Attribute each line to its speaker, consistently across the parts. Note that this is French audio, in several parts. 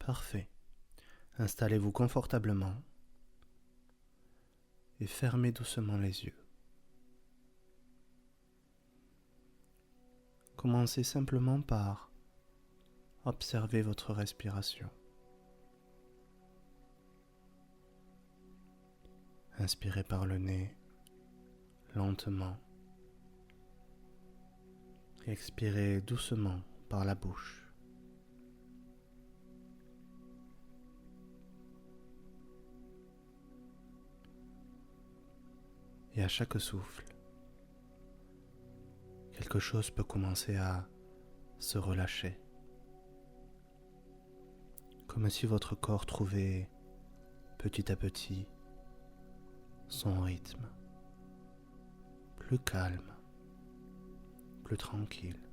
Speaker 1: Parfait. Installez-vous confortablement et fermez doucement les yeux. Commencez simplement par observer votre respiration. Inspirez par le nez, lentement. Et expirez doucement par la bouche. Et à chaque souffle, quelque chose peut commencer à se relâcher. Comme si votre corps trouvait petit à petit son rythme, plus calme, plus tranquille.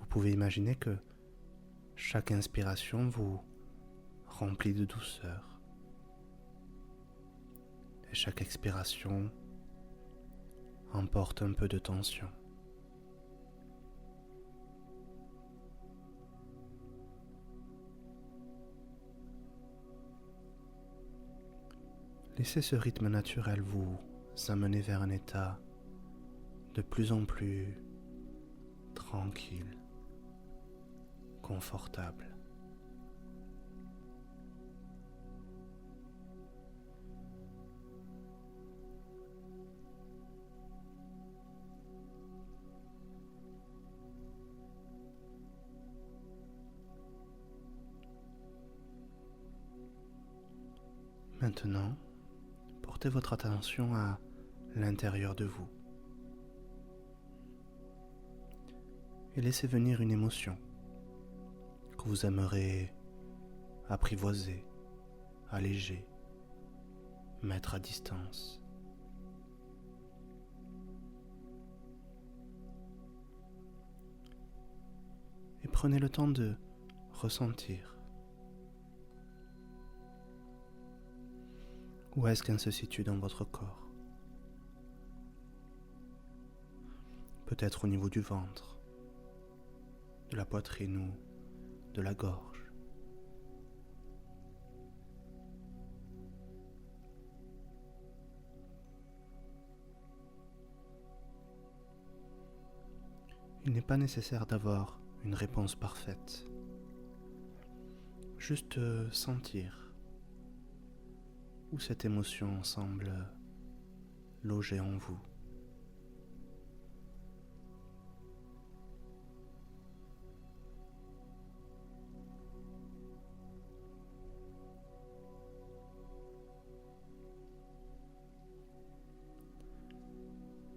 Speaker 1: Vous pouvez imaginer que chaque inspiration vous remplit de douceur et chaque expiration emporte un peu de tension. Laissez ce rythme naturel vous amener vers un état de plus en plus tranquille, confortable. Maintenant, portez votre attention à l'intérieur de vous et laissez venir une émotion que vous aimerez apprivoiser, alléger, mettre à distance. Et prenez le temps de ressentir. Où est-ce qu'elle se situe dans votre corps? Peut-être au niveau du ventre, de la poitrine ou de la gorge. Il n'est pas nécessaire d'avoir une réponse parfaite. Juste sentir où cette émotion semble loger en vous.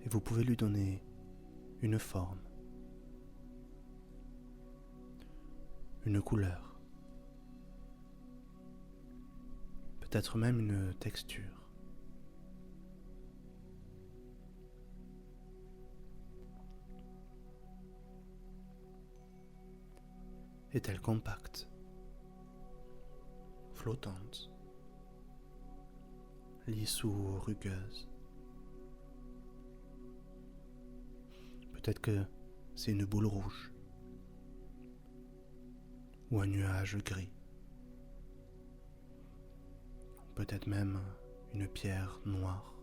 Speaker 1: Et vous pouvez lui donner une forme, une couleur, peut-être même une texture. Est-elle compacte, flottante, lisse ou rugueuse? Peut-être que c'est une boule rouge ou un nuage gris. Peut-être même une pierre noire.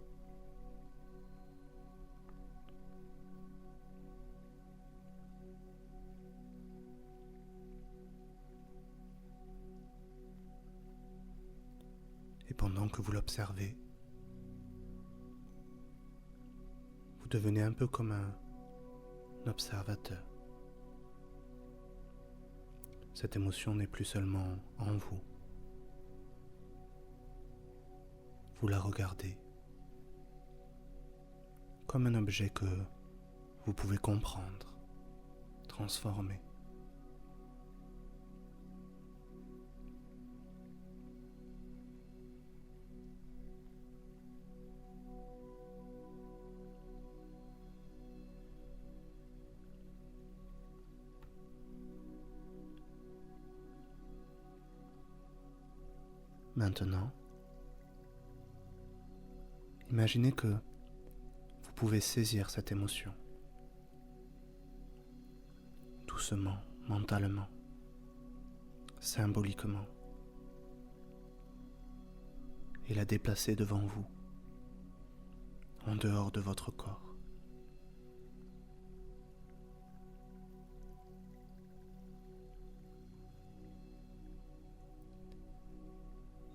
Speaker 1: Et pendant que vous l'observez, vous devenez un peu comme un observateur. Cette émotion n'est plus seulement en vous. Vous la regardez comme un objet que vous pouvez comprendre, transformer. Maintenant, imaginez que vous pouvez saisir cette émotion, doucement, mentalement, symboliquement, et la déplacer devant vous, en dehors de votre corps.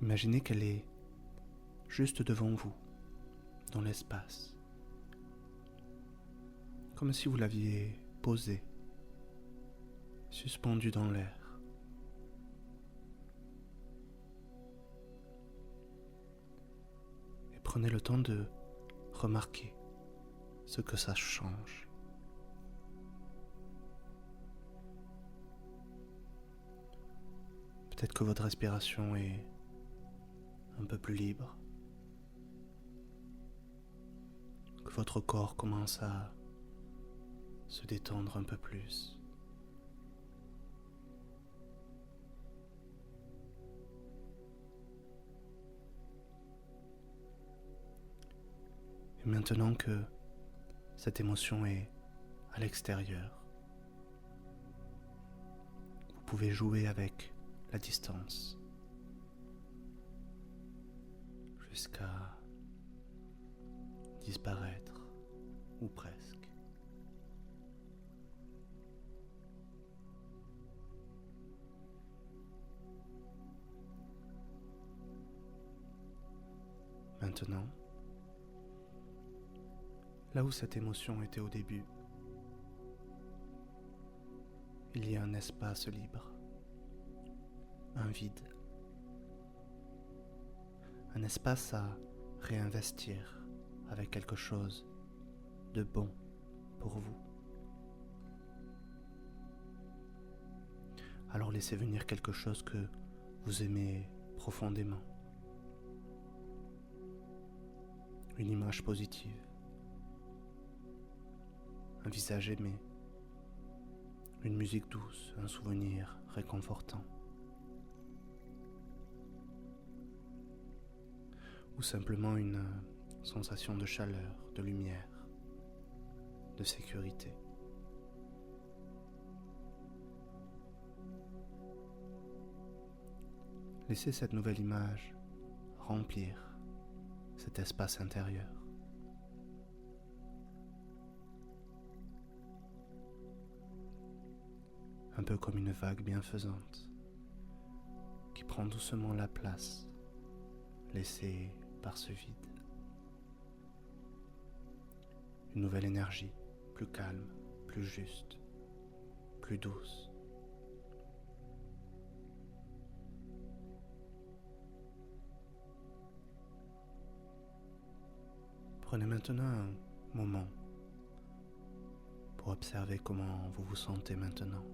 Speaker 1: Imaginez qu'elle est juste devant vous, dans l'espace, comme si vous l'aviez posée, suspendue dans l'air. Et prenez le temps de remarquer ce que ça change. Peut-être que votre respiration est un peu plus libre, que votre corps commence à se détendre un peu plus. Et maintenant que cette émotion est à l'extérieur, vous pouvez jouer avec la distance jusqu'à disparaître, ou presque. Maintenant, là où cette émotion était au début, il y a un espace libre, un vide, un espace à réinvestir avec quelque chose de bon pour vous. Alors laissez venir quelque chose que vous aimez profondément. Une image positive, un visage aimé, une musique douce, un souvenir réconfortant. Ou simplement une sensation de chaleur, de lumière, de sécurité. Laissez cette nouvelle image remplir cet espace intérieur. Un peu comme une vague bienfaisante qui prend doucement la place laissée par ce vide. Une nouvelle énergie, plus calme, plus juste, plus douce. Prenez maintenant un moment pour observer comment vous vous sentez maintenant.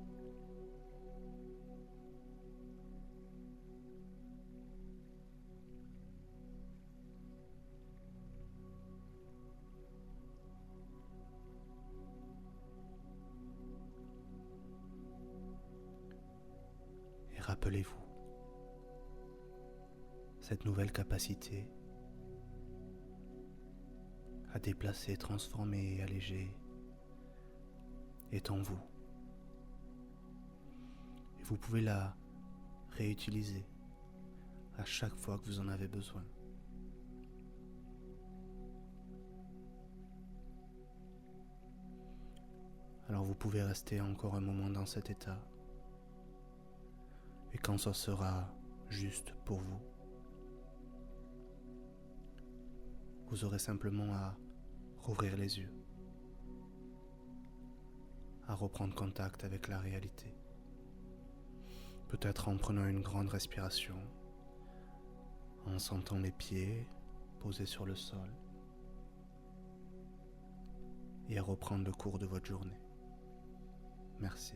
Speaker 1: Et rappelez-vous cette nouvelle capacité à déplacer, transformer et alléger est en vous. Et vous pouvez la réutiliser à chaque fois que vous en avez besoin. Alors vous pouvez rester encore un moment dans cet état. Et quand ça sera juste pour vous, vous aurez simplement à rouvrir les yeux, à reprendre contact avec la réalité. Peut-être en prenant une grande respiration, en sentant les pieds posés sur le sol, et à reprendre le cours de votre journée. Merci.